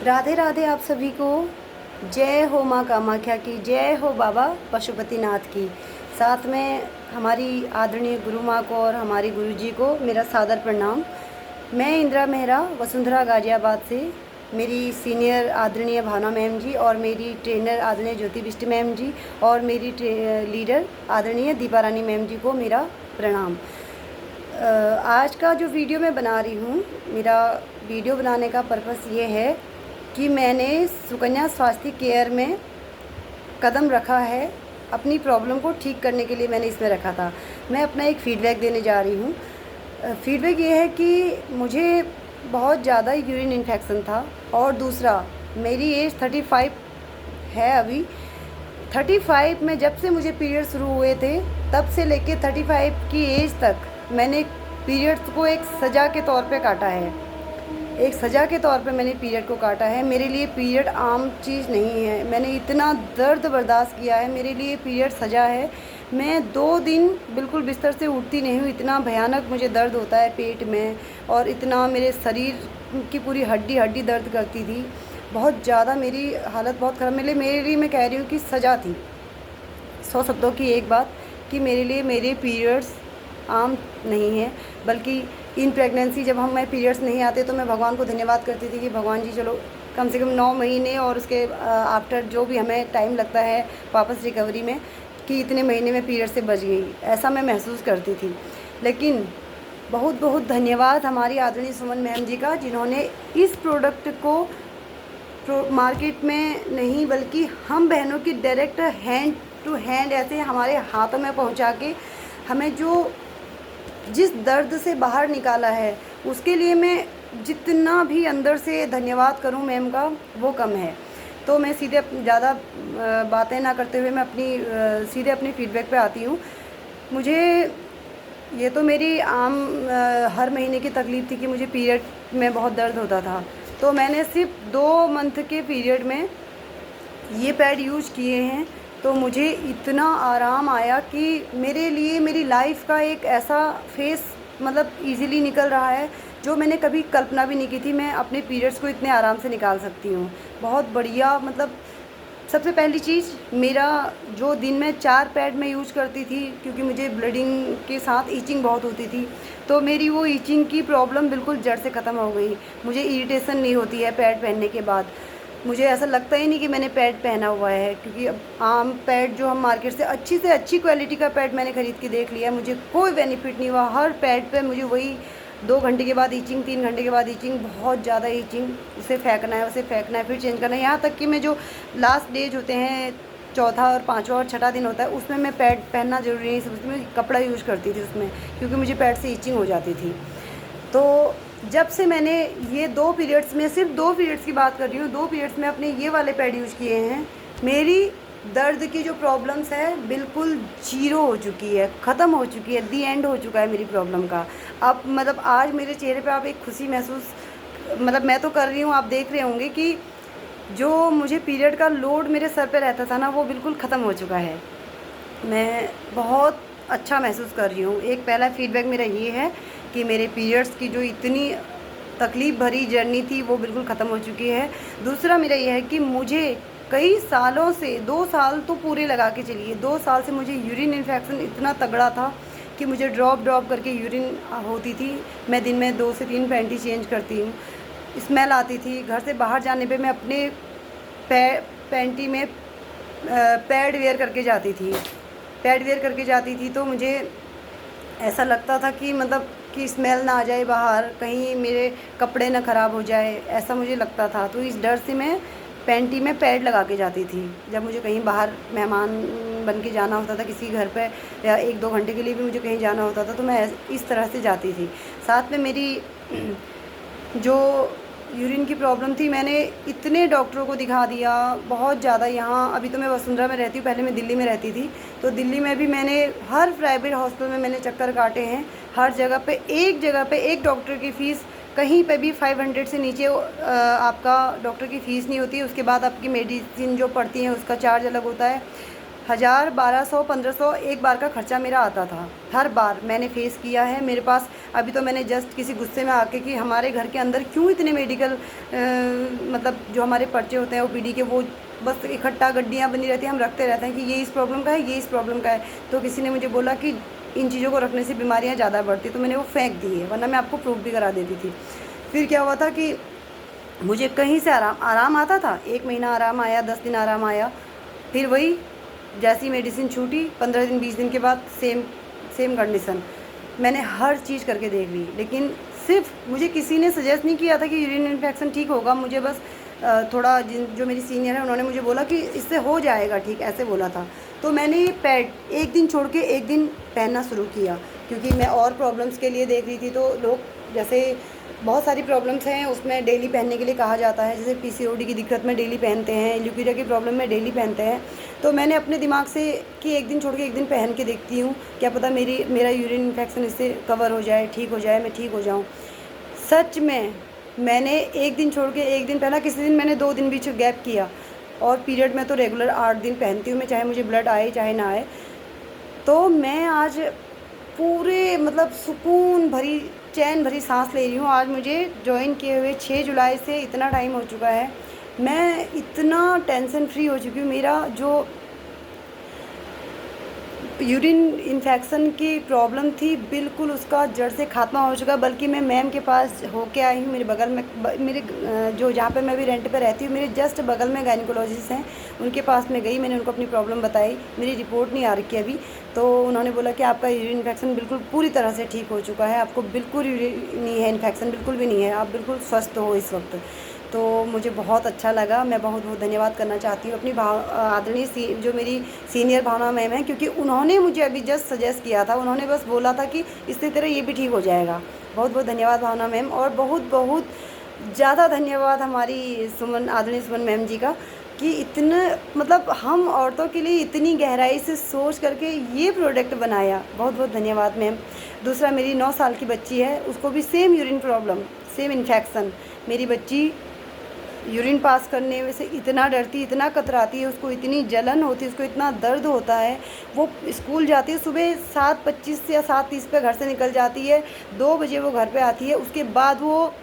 राधे राधे आप सभी को। जय हो माँ कामाख्या की, जय हो बाबा पशुपतिनाथ की। साथ में हमारी आदरणीय गुरु माँ को और हमारे गुरु जी को मेरा सादर प्रणाम। मैं इंदिरा मेहरा वसुंधरा गाजियाबाद से, मेरी सीनियर आदरणीय भावना मैम जी और मेरी ट्रेनर आदरणीय ज्योति बिष्ट मैम जी और मेरी लीडर आदरणीय दीपा रानी मैम जी को मेरा प्रणाम। आज का जो वीडियो मैं बना रही हूँ, मेरा वीडियो बनाने का पर्पस ये है कि मैंने सुकन्या स्वास्थ्य केयर में कदम रखा है। अपनी प्रॉब्लम को ठीक करने के लिए मैंने इसमें रखा था। मैं अपना एक फ़ीडबैक देने जा रही हूँ। फ़ीडबैक ये है कि मुझे बहुत ज़्यादा यूरिन इन्फेक्शन था और दूसरा मेरी एज 35 है अभी। 35 में जब से मुझे पीरियड शुरू हुए थे तब से लेके 35 की एज तक मैंने पीरियड्स को एक सज़ा के तौर पे काटा है। एक सज़ा के तौर पे मैंने पीरियड को काटा है। मेरे लिए पीरियड आम चीज़ नहीं है। मैंने इतना दर्द बर्दाश्त किया है, मेरे लिए पीरियड सज़ा है। मैं 2 दिन बिल्कुल बिस्तर से उठती नहीं हूँ, इतना भयानक मुझे दर्द होता है पेट में और इतना मेरे शरीर की पूरी हड्डी हड्डी दर्द करती थी। बहुत ज़्यादा मेरी हालत बहुत ख़राब। मेरे लिए मैं कह रही हूँ कि सज़ा थी। 100 शब्दों की एक बात कि मेरे लिए मेरे पीरियड्स आम नहीं है, बल्कि इन प्रेगनेंसी जब मैं पीरियड्स नहीं आते तो मैं भगवान को धन्यवाद करती थी कि भगवान जी चलो कम से कम 9 महीने और उसके आफ्टर जो भी हमें टाइम लगता है वापस रिकवरी में, कि इतने महीने में पीरियड से बच गई, ऐसा मैं महसूस करती थी। लेकिन बहुत बहुत धन्यवाद हमारी आदरणीय सुमन मैम जी का, जिन्होंने इस प्रोडक्ट को मार्केट में नहीं बल्कि हम बहनों की डायरेक्ट हैंड टू हैंड ऐसे हमारे हाथों में पहुंचा के हमें जो जिस दर्द से बाहर निकाला है, उसके लिए मैं जितना भी अंदर से धन्यवाद करूं मैम का वो कम है। तो मैं सीधे ज़्यादा बातें ना करते हुए मैं सीधे अपनी फ़ीडबैक पे आती हूँ। मुझे ये तो मेरी आम हर महीने की तकलीफ़ थी कि मुझे पीरियड में बहुत दर्द होता था। तो मैंने सिर्फ 2 मंथ के पीरियड में ये पैड यूज़ किए हैं तो मुझे इतना आराम आया कि मेरे लिए मेरी लाइफ का एक ऐसा फेस मतलब इजीली निकल रहा है जो मैंने कभी कल्पना भी नहीं की थी। मैं अपने पीरियड्स को इतने आराम से निकाल सकती हूँ। बहुत बढ़िया। मतलब सबसे पहली चीज़, मेरा जो दिन में 4 पैड मैं यूज़ करती थी क्योंकि मुझे ब्लीडिंग के साथ ईचिंग बहुत होती थी, तो मेरी वो ईचिंग की प्रॉब्लम बिल्कुल जड़ से ख़त्म हो गई। मुझे इरिटेशन नहीं होती है पैड पहनने के बाद। मुझे ऐसा लगता ही नहीं कि मैंने पैड पहना हुआ है, क्योंकि अब आम पैड जो हम मार्केट से अच्छी क्वालिटी का पैड मैंने ख़रीद के देख लिया, मुझे कोई बेनिफिट नहीं हुआ। हर पैड पे मुझे वही 2 घंटे के बाद ईचिंग, 3 घंटे के बाद ईचिंग, बहुत ज़्यादा ईचिंग। उसे फेंकना है, फिर चेंज करना है। यहाँ तक कि मैं जो लास्ट डेज होते हैं, चौथा और 5वां और 6ठा दिन होता है, उसमें मैं पैड पहनना ज़रूरी नहीं समझती। मैं कपड़ा यूज़ करती थी उसमें, क्योंकि मुझे पैड से ईचिंग हो जाती थी। तो जब से मैंने ये 2 पीरियड्स में, सिर्फ 2 पीरियड्स की बात कर रही हूँ, 2 पीरियड्स में अपने ये वाले पैड यूज़ किए हैं, मेरी दर्द की जो प्रॉब्लम्स है बिल्कुल ज़ीरो हो चुकी है, ख़त्म हो चुकी है, दी एंड हो चुका है मेरी प्रॉब्लम का। अब मतलब आज मेरे चेहरे पे आप एक खुशी महसूस मतलब मैं तो कर रही हूँ, आप देख रहे होंगे कि जो मुझे पीरियड का लोड मेरे सर पे रहता था ना, वो बिल्कुल ख़त्म हो चुका है। मैं बहुत अच्छा महसूस कर रही हूँ। एक पहला फ़ीडबैक मेरा ये है कि मेरे पीरियड्स की जो इतनी तकलीफ़ भरी जर्नी थी वो बिल्कुल ख़त्म हो चुकी है। दूसरा मेरा ये है कि मुझे कई सालों से, 2 साल तो पूरे लगा के चलिए, 2 साल से मुझे यूरिन इन्फेक्शन इतना तगड़ा था कि मुझे ड्रॉप करके यूरिन होती थी। मैं दिन में 2 से 3 पैंटी चेंज करती हूँ। स्मेल आती थी। घर से बाहर जाने पे मैं अपने पैंटी में पैड वेयर करके जाती थी। तो मुझे ऐसा लगता था कि मतलब कि स्मेल ना आ जाए बाहर, कहीं मेरे कपड़े ना ख़राब हो जाए, ऐसा मुझे लगता था। तो इस डर से मैं पैंटी में पैड लगा के जाती थी। जब मुझे कहीं बाहर मेहमान बन के जाना होता था किसी घर पे, या 1-2 घंटे के लिए भी मुझे कहीं जाना होता था, तो मैं इस तरह से जाती थी। साथ में मेरी जो यूरिन की प्रॉब्लम थी, मैंने इतने डॉक्टरों को दिखा दिया, बहुत ज़्यादा। यहाँ अभी तो मैं वसुंधरा में रहती हूँ, पहले मैं दिल्ली में रहती थी, तो दिल्ली में भी मैंने हर प्राइवेट हॉस्पिटल में मैंने चक्कर काटे हैं। हर जगह पे एक डॉक्टर की फ़ीस कहीं पे भी 500 से नीचे आपका डॉक्टर की फ़ीस नहीं होती है। उसके बाद आपकी मेडिसिन जो पड़ती हैं उसका चार्ज अलग होता है। 1000, 1200, 1500 एक बार का ख़र्चा मेरा आता था। हर बार मैंने फ़ेस किया है। मेरे पास अभी तो मैंने जस्ट किसी गुस्से में आके कि हमारे घर के अंदर क्यों इतने मेडिकल मतलब जो हमारे पर्चे होते हैं ओपीडी के, वो बस इकट्ठा गड्डियाँ बनी रहती हैं, हम रखते रहते हैं कि ये इस प्रॉब्लम का है, ये इस प्रॉब्लम का है। तो किसी ने मुझे बोला कि इन चीज़ों को रखने से बीमारियाँ ज़्यादा बढ़ती, तो मैंने वो फेंक दी है, वरना मैं आपको प्रूफ भी करा देती थी। फिर क्या हुआ था कि मुझे कहीं से आराम आता था। 1 महीना आराम आया, 10 दिन आराम आया, फिर वही जैसी मेडिसिन छूटी 15 दिन 20 दिन के बाद सेम कंडीशन। मैंने हर चीज़ करके देख ली, लेकिन सिर्फ मुझे किसी ने सजेस्ट नहीं किया था कि यूरिन इन्फेक्शन ठीक होगा। मुझे बस थोड़ा जो मेरी सीनियर है उन्होंने मुझे बोला कि इससे हो जाएगा ठीक, ऐसे बोला था। तो मैंने पैड एक दिन छोड़ के एक दिन पहनना शुरू किया, क्योंकि मैं और प्रॉब्लम्स के लिए देख रही थी। तो लोग जैसे बहुत सारी प्रॉब्लम्स हैं उसमें डेली पहनने के लिए कहा जाता है, जैसे पीसीओडी की दिक्कत में डेली पहनते हैं, ल्यूकेरिया की प्रॉब्लम में डेली पहनते हैं। तो मैंने अपने दिमाग से कि एक दिन छोड़ के एक दिन पहन के देखती हूँ, क्या पता मेरा यूरिन इन्फेक्शन इससे कवर हो जाए, ठीक हो जाए, मैं ठीक हो जाऊँ। सच में मैंने एक दिन छोड़ के एक दिन पहना, किसी दिन मैंने 2 दिन बीच गैप किया, और पीरियड में तो रेगुलर 8 दिन पहनती हूँ मैं, चाहे मुझे ब्लड आए चाहे ना आए। तो मैं आज पूरे मतलब सुकून भरी, चैन भरी सांस ले रही हूँ। आज मुझे ज्वाइन किए हुए 6 जुलाई से इतना टाइम हो चुका है, मैं इतना टेंशन फ्री हो चुकी हूँ। मेरा जो यूरिन इन्फेक्शन की प्रॉब्लम थी बिल्कुल उसका जड़ से ख़त्म हो चुका। बल्कि मैं मैम के पास होके आई हूँ, मेरे बगल में मेरे जो जहाँ पे मैं भी रेंट पे रहती हूँ, मेरे जस्ट बगल में गायनिकोलॉजिस्ट हैं, उनके पास में गई, मैंने उनको अपनी प्रॉब्लम बताई। मेरी रिपोर्ट नहीं आ रखी अभी, तो उन्होंने बोला कि आपका यूरिन इन्फेक्शन बिल्कुल पूरी तरह से ठीक हो चुका है, आपको बिल्कुल यूरिन नहीं है, इन्फेक्शन बिल्कुल भी नहीं है, आप बिल्कुल स्वस्थ हो इस वक्त। तो मुझे बहुत अच्छा लगा। मैं बहुत बहुत धन्यवाद करना चाहती हूँ अपनी आदरणीय जो मेरी सीनियर भावना मैम है, क्योंकि उन्होंने मुझे अभी जस्ट सजेस्ट किया था, उन्होंने बस बोला था कि इससे तरह ये भी ठीक हो जाएगा। बहुत बहुत धन्यवाद भावना मैम, और बहुत बहुत ज़्यादा धन्यवाद हमारी आदरणीय सुमन मैम जी का, कि इतना मतलब हम औरतों के लिए इतनी गहराई से सोच करके ये प्रोडक्ट बनाया। बहुत बहुत धन्यवाद मैम। दूसरा, मेरी 9 साल की बच्ची है, उसको भी same urine problem, same infection. मेरी बच्ची यूरिन पास करने में से इतना डरती, इतना कतराती है, उसको इतनी जलन होती है, उसको इतना दर्द होता है। वो स्कूल जाती है, सुबह 7:25 या 7:30 पे घर से निकल जाती है, 2 बजे वो घर पे आती है। उसके बाद वो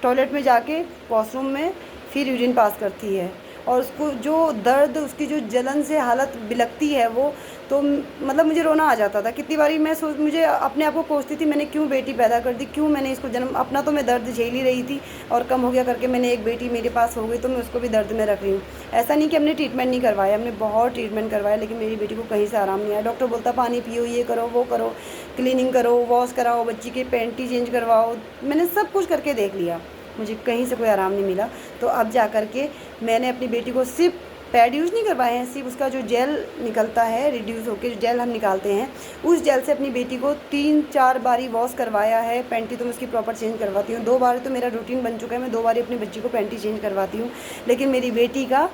टॉयलेट में जाके वॉशरूम में फिर यूरिन पास करती है, और उसको जो दर्द, उसकी जो जलन से हालत बिलखती है वो, तो मतलब मुझे रोना आ जाता था। कितनी बारी मैं मुझे अपने आप को कोसती थी, मैंने क्यों बेटी पैदा कर दी, क्यों मैंने इसको जन्म, अपना तो मैं दर्द झेल ही रही थी, और कम हो गया करके मैंने एक बेटी मेरे पास हो गई, तो मैं उसको भी दर्द में रख रही हूँ। ऐसा नहीं कि हमने ट्रीटमेंट नहीं करवाया, हमने बहुत ट्रीटमेंट करवाया, लेकिन मेरी बेटी को कहीं से आराम नहीं आया। डॉक्टर बोलता पानी पियो, ये करो, वो करो, क्लीनिंग करो, वॉश कराओ, बच्ची की पैंटी चेंज करवाओ, मैंने सब कुछ करके देख लिया, मुझे कहीं से कोई आराम नहीं मिला। तो अब जा कर के मैंने अपनी बेटी को सिर्फ पैड यूज़ नहीं करवाए हैं, सिर्फ उसका जो जेल निकलता है, रिड्यूस होकर जो जेल हम निकालते हैं, उस जेल से अपनी बेटी को 3-4 बारी वॉश करवाया है। पैंटी तो मैं उसकी प्रॉपर चेंज करवाती हूँ, 2 बार तो मेरा रूटीन बन चुका है, मैं 2 बार अपनी बच्ची को पैंटी चेंज करवाती हूँ। लेकिन मेरी बेटी का,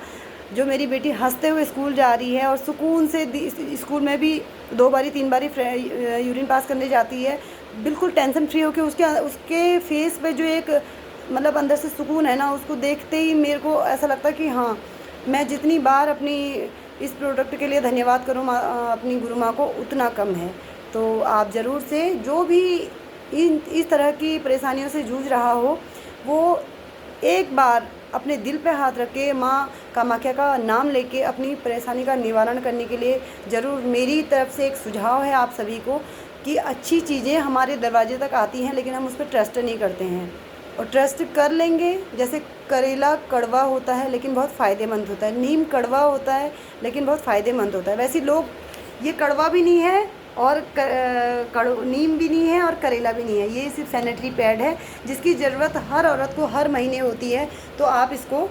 जो मेरी बेटी हंसते हुए स्कूल जा रही है और सुकून से स्कूल में भी 2 बारी 3 बारी यूरिन पास करने जाती है, बिल्कुल टेंशन फ्री होकर, उसके फेस पे जो एक मतलब अंदर से सुकून है ना, उसको देखते ही मेरे को ऐसा लगता है कि हाँ, मैं जितनी बार अपनी इस प्रोडक्ट के लिए धन्यवाद करूँ अपनी गुरु माँ को, उतना कम है। तो आप ज़रूर से, जो भी इस तरह की परेशानियों से जूझ रहा हो, वो एक बार अपने दिल पे हाथ रख के माँ कामाख्या का नाम लेके अपनी परेशानी का निवारण करने के लिए ज़रूर, मेरी तरफ से एक सुझाव है आप सभी को, कि अच्छी चीज़ें हमारे दरवाजे तक आती हैं, लेकिन हम उस पर ट्रस्ट नहीं करते हैं। और ट्रस्ट कर लेंगे, जैसे करेला कड़वा होता है लेकिन बहुत फ़ायदेमंद होता है, नीम कड़वा होता है लेकिन बहुत फ़ायदेमंद होता है, वैसे लोग, ये कड़वा भी नहीं है और नीम भी नहीं है और करेला भी नहीं है, ये सिर्फ सैनिटरी पैड है जिसकी ज़रूरत हर औरत को हर महीने होती है। तो आप इसको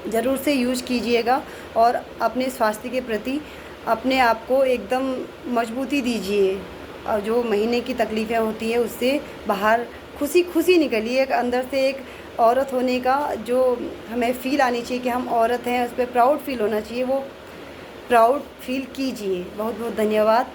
ज़रूर से यूज़ कीजिएगा, और अपने स्वास्थ्य के प्रति अपने आप को एकदम मजबूती दीजिए, और जो महीने की तकलीफ़ें होती है उससे बाहर खुशी खुशी निकलिए। एक अंदर से एक औरत होने का जो हमें फ़ील आनी चाहिए कि हम औरत हैं, उस पर प्राउड फील होना चाहिए, वो प्राउड फील कीजिए। बहुत बहुत धन्यवाद।